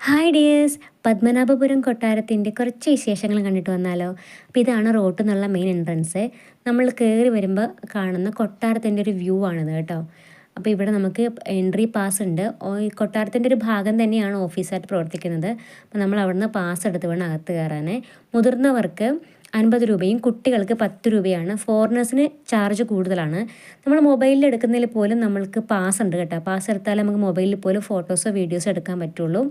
Hi dears, Padmanabhapuram കൊട്ടാരത്തിൻ്റെ കുറച്ച് വിശേഷങ്ങൾ കണ്ടിട്ട് വന്നാലോ. അപ്പോൾ ഇതാണ് റോട്ടിൽ നിന്നുള്ള മെയിൻ എൻട്രൻസ്. നമ്മൾ കയറി വരുമ്പോൾ കാണുന്ന കൊട്ടാരത്തിൻ്റെ ഒരു വ്യൂ ആണിത് കേട്ടോ. അപ്പോൾ ഇവിടെ നമുക്ക് എൻട്രി പാസ് ഉണ്ട്. ഈ കൊട്ടാരത്തിൻ്റെ ഒരു ഭാഗം തന്നെയാണ് ഓഫീസായിട്ട് പ്രവർത്തിക്കുന്നത്. അപ്പോൾ നമ്മൾ അവിടുന്ന് പാസ് എടുത്ത് വേണം അകത്ത് കയറാൻ. മുതിർന്നവർക്ക് 50 രൂപയും കുട്ടികൾക്ക് 10 രൂപയാണ്. ഫോറിനേഴ്സിന് ചാർജ് കൂടുതലാണ്. നമ്മൾ മൊബൈലിൽ എടുക്കുന്നതിൽ പോലും നമ്മൾക്ക് പാസ് ഉണ്ട് കേട്ടോ. പാസ് എടുത്താൽ നമുക്ക് മൊബൈലിൽ പോലും ഫോട്ടോസോ വീഡിയോസോ എടുക്കാൻ പറ്റുള്ളൂ.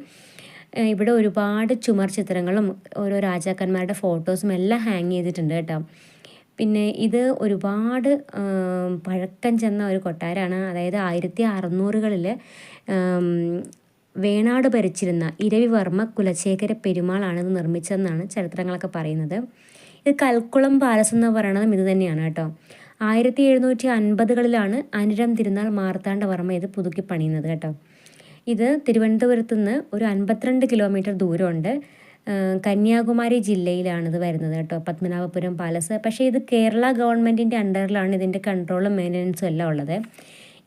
ഇവിടെ ഒരുപാട് ചുമർ ചിത്രങ്ങളും ഓരോ രാജാക്കന്മാരുടെ ഫോട്ടോസും എല്ലാം ഹാങ് ചെയ്തിട്ടുണ്ട് കേട്ടോ. പിന്നെ ഇത് ഒരുപാട് പഴക്കം ചെന്ന ഒരു കൊട്ടാരമാണ്. അതായത് 1600കളിൽ വേണാട് ഭരിച്ചിരുന്ന ഇരവിവർമ്മ കുലശേഖര പെരുമാളാണ് ഇത് നിർമ്മിച്ചതെന്നാണ് ചരിത്രങ്ങളൊക്കെ പറയുന്നത്. ഇത് കൽക്കുളം പാലസ് എന്ന് പറയുന്നതും ഇത് തന്നെയാണ് കേട്ടോ. 1750കളിലാണ് അനിഴം തിരുനാൾ മാർത്താണ്ഡവർമ്മ ഇത് പുതുക്കി പണിയുന്നത് കേട്ടോ. ഇത് തിരുവനന്തപുരത്ത് നിന്ന് ഒരു 52 കിലോമീറ്റർ ദൂരമുണ്ട്. കന്യാകുമാരി ജില്ലയിലാണിത് വരുന്നത് കേട്ടോ, പത്മനാഭപുരം പാലസ്. പക്ഷേ ഇത് കേരള ഗവൺമെൻറ്റിൻ്റെ അണ്ടറിലാണ് ഇതിൻ്റെ കൺട്രോളും മെയിൻ്റനൻസും എല്ലാം ഉള്ളത്.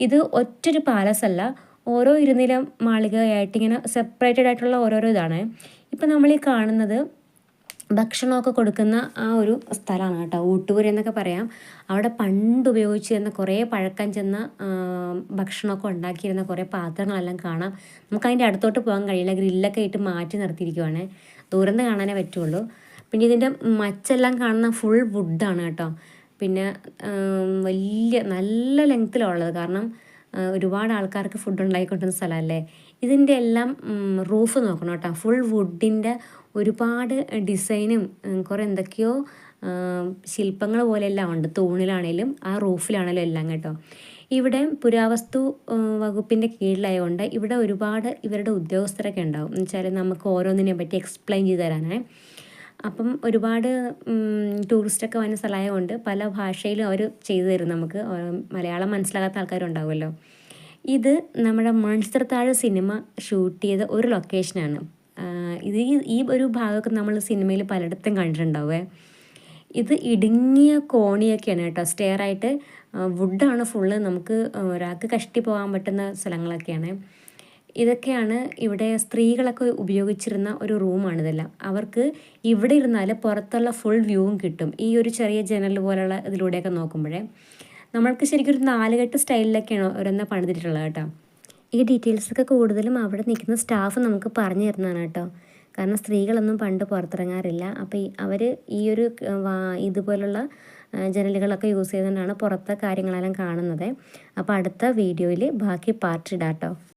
ഇത് ഒറ്റൊരു പാലസ് അല്ല, ഓരോ ഇരുനില മാളികയായിട്ട് ഇങ്ങനെ സെപ്പറേറ്റഡ് ആയിട്ടുള്ള ഓരോരോ ഇതാണ്. ഇപ്പം നമ്മൾ ഈ കാണുന്നത് ഭക്ഷണമൊക്കെ കൊടുക്കുന്ന ആ ഒരു സ്ഥലമാണ് കേട്ടോ, ഊട്ടുപുര എന്നൊക്കെ പറയാം. അവിടെ പണ്ട് ഉപയോഗിച്ചിരുന്ന കുറേ പഴക്കം ചെന്ന ഭക്ഷണമൊക്കെ ഉണ്ടാക്കിയിരുന്ന കുറേ പാത്രങ്ങളെല്ലാം കാണാം. നമുക്ക് അതിൻ്റെ അടുത്തോട്ട് പോകാൻ കഴിയില്ല, ഗ്രില്ലൊക്കെ ഇട്ട് മാറ്റി നിർത്തിയിരിക്കുവാണ്. ദൂരം നിന്ന് കാണാനേ പറ്റുള്ളൂ. പിന്നെ ഇതിൻ്റെ മച്ചെല്ലാം കാണുന്ന ഫുൾ വുഡാണ് കേട്ടോ. പിന്നെ വലിയ നല്ല ലെങ്ത്തിലുള്ളത്, കാരണം ഒരുപാട് ആൾക്കാർക്ക് ഫുഡ് ഉണ്ടാക്കിക്കൊണ്ടിരുന്ന സ്ഥലമല്ലേ. ഇതിൻ്റെ എല്ലാം റൂഫ് നോക്കണം കേട്ടോ, ഫുൾ വുഡിൻ്റെ ഒരുപാട് ഡിസൈനും കുറേ എന്തൊക്കെയോ ശില്പങ്ങൾ പോലെയെല്ലാം ഉണ്ട്. തൂണിലാണേലും ആ റൂഫിലാണേലും എല്ലാം കേട്ടോ. ഇവിടെ പുരാവസ്തു വകുപ്പിൻ്റെ കീഴിലായതുകൊണ്ട് ഇവിടെ ഒരുപാട് ഇവരുടെ ഉദ്യോഗസ്ഥരൊക്കെ ഉണ്ടാവും. എന്ന് വെച്ചാൽ നമുക്ക് ഓരോന്നിനെ പറ്റി എക്സ്പ്ലെയിൻ ചെയ്ത് തരാനാണ്. അപ്പം ഒരുപാട് ടൂറിസ്റ്റൊക്കെ വന്ന സ്ഥലമായതുകൊണ്ട് പല ഭാഷയിലും അവർ ചെയ്തു തരും നമുക്ക്. മലയാളം മനസ്സിലാകാത്ത ആൾക്കാരുണ്ടാവുമല്ലോ. ഇത് നമ്മുടെ മൺസ്ത്രത്താഴ് സിനിമ ഷൂട്ട് ചെയ്ത ഒരു ലൊക്കേഷനാണ്. ഇത് ഈ ഒരു ഭാഗമൊക്കെ നമ്മൾ സിനിമയിൽ പലയിടത്തും കണ്ടിട്ടുണ്ടാവേ. ഇത് ഇടുങ്ങിയ കോണിയൊക്കെയാണ് കേട്ടോ, സ്റ്റെയറായിട്ട് വുഡാണ് ഫുള്ള്. നമുക്ക് ഒരാൾക്ക് കഷ്ടി പോകാൻ പറ്റുന്ന സ്ഥലങ്ങളൊക്കെയാണ്. ഇതൊക്കെയാണ് ഇവിടെ സ്ത്രീകളൊക്കെ ഉപയോഗിച്ചിരുന്ന ഒരു റൂമാണിതെല്ലാം. അവർക്ക് ഇവിടെ ഇരുന്നാൽ പുറത്തുള്ള ഫുൾ വ്യൂവും കിട്ടും, ഈ ഒരു ചെറിയ ജനൽ പോലുള്ള ഇതിലൂടെയൊക്കെ നോക്കുമ്പോഴേ. നമ്മൾക്ക് ശരിക്കും ഒരു നാലുകെട്ട് സ്റ്റൈലിലൊക്കെയാണ് ഓരോന്ന് പണിതിട്ടുള്ളത് കേട്ടോ. ഈ ഡീറ്റെയിൽസൊക്കെ കൂടുതലും അവിടെ നിൽക്കുന്ന സ്റ്റാഫ് നമുക്ക് പറഞ്ഞു തരുന്നതാണ് കേട്ടോ. കാരണം സ്ത്രീകളൊന്നും പണ്ട് പുറത്തിറങ്ങാറില്ല. അപ്പോൾ അവർ ഈ ഒരു ഇതുപോലുള്ള ജനലുകളൊക്കെ യൂസ് ചെയ്തുകൊണ്ടാണ് പുറത്തെ കാര്യങ്ങളെല്ലാം കാണുന്നത്. അപ്പോൾ അടുത്ത വീഡിയോയിൽ ബാക്കി പാർട്ട് ഇടാം കേട്ടോ.